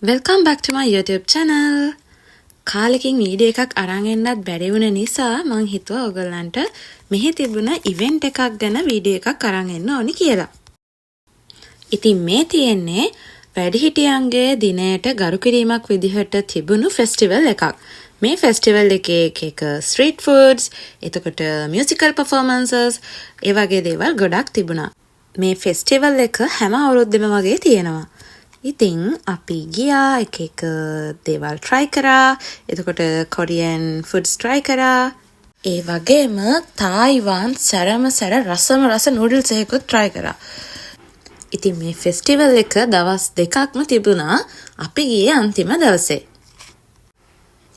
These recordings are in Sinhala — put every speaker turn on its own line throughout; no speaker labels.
Welcome back to my YouTube channel. කාලෙකින් වීඩියෝ එකක් අරන් එන්නත් බැරි වුණ නිසා මං හිතුවා ඔයගලන්ට මෙහි තිබුණ ඉවෙන්ට් එකක් ගැන වීඩියෝ එකක් අරන් එන්න ඕනි කියලා. ඉතින් මේ තියෙන්නේ වැඩිහිටියන්ගේ දිනයට ගරු කිරීමක් විදිහට තිබුණු ෆෙස්ටිවල් එකක්. මේ ෆෙස්ටිවල් එකේ එක ස්ට්‍රීට් ෆුඩ්ස්, එතකොට මියුසිකල් පර්ෆෝමන්සස්, ඒ වගේ දේවල් ගොඩක් තිබුණා. මේ ෆෙස්ටිවල් එක හැම අවුරුද්දෙම වගේ තියෙනවා. ඉතින් අපි ගියා එක දේවල් try කරා. එතකොට කොරියන් ෆුඩ්ස් try කරා. ඒ වගේම තායිවාන් සැරම රසම රස නූඩල්ස් එකකුත් try කරා. ඉතින් මේ ෆෙස්ටිවල් එක දවස් දෙකක්ම තිබුණා. අපි ගියේ අන්තිම දවසේ.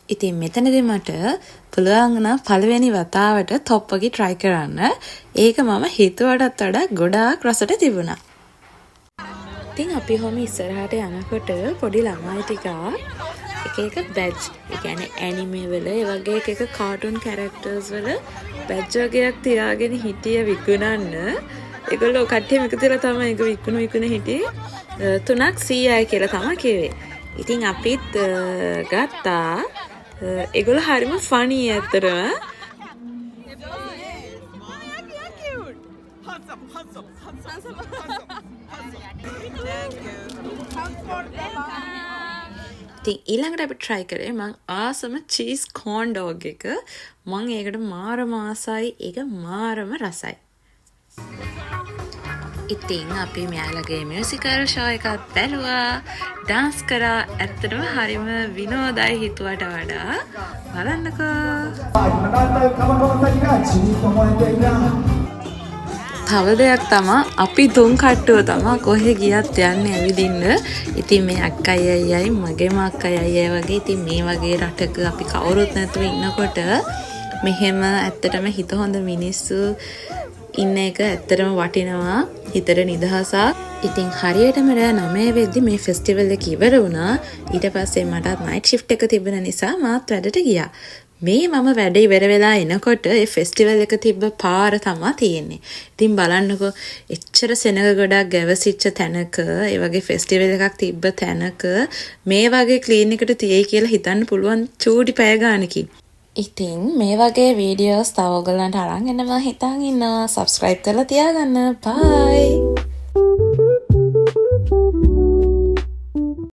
ඉතින් මෙතනදී මට පුළුවන් නම් පළවෙනි වතාවට top වගේ try කරන්න. ඒක මම හිතුවටත් වඩා ගොඩාක් රසට තිබුණා. ඉතින් අපි හොම ඉස්සරහට යනකොට පොඩි ළමයි ටිකක් එක බැජ්, ඒ කියන්නේ ඇනිමේ වල ඒ වගේ එක කාටුන් කැරක්ටර්ස් වල බැජ් වගේක් තියාගෙන හිටිය විකුණන්න. ඒගොල්ලෝ කට්ටියම එකතු වෙලා තමයි ඒක විකුණ හිටියේ. 3ක් 100යි කියලා තමයි කිව්වේ. ඉතින් අපිත් ගත්තා. ඒගොල්ලෝ හරිම ෆනි ඇත්තටම. ඉතින් ඊළඟට අපි try කරේ මං ආසම චීස් කෝන් ඩොග් එක. මං ඒකට මාරම ආසයි. ඒක මාරම රසයි. ඉතින් අපි මෙයාලගේ මියුසිකල් ෂෝ එකක් බැලුවා. ඩාන්ස් කරා. ඇත්තටම හරිම විනෝදයි හිතුවට වඩා. බලන්නකෝ. තව දෙයක් තමයි අපි තුන් කට්ටුව තමයි කොහෙ ගියත් යන්නේ ඇවිදින්න. ඉතින් මේ අක්කයි අයියයි මගේම අක්කයි අයියයි වගේ ඉතින් මේ වගේ රටක අපි කවුරුත් නැතුව ඉන්නකොට මෙහෙම ඇත්තටම හිත හොඳ මිනිස්සු ඉන්න එක ඇත්තටම වටිනවා. හිතට නිදහසක්. ඉතින් හරියටම රෑ 9 වෙද්දි මේ ෆෙස්ටිවල් එක ඉවර වුණා. ඊට පස්සේ මටත් නයිට් ෂිෆ්ට් එක තිබුණ නිසා මාත් වැඩට ගියා. මේ මම වැඩ ඉවර වෙලා එනකොට ඒ ෆෙස්ටිවල් එක තිබ්බ පාර තමයි තියෙන්නේ. ඉතින් බලන්නකෝ එච්චර සෙනග ගොඩක් ගැවසිච්ච තැනක ඒ වගේ ෆෙස්ටිවල් එකක් තිබ්බ තැනක මේ වගේ ක්ලීන් එකට තියෙයි කියලා හිතන්න පුළුවන් චූටි පැය ගානකින්. ඉතින් මේ වගේ වීඩියෝස් තව ඔයගලන්ට අරන් එන්න මම හිතන් ඉන්නවා. subscribe කරලා තියාගන්න. bye.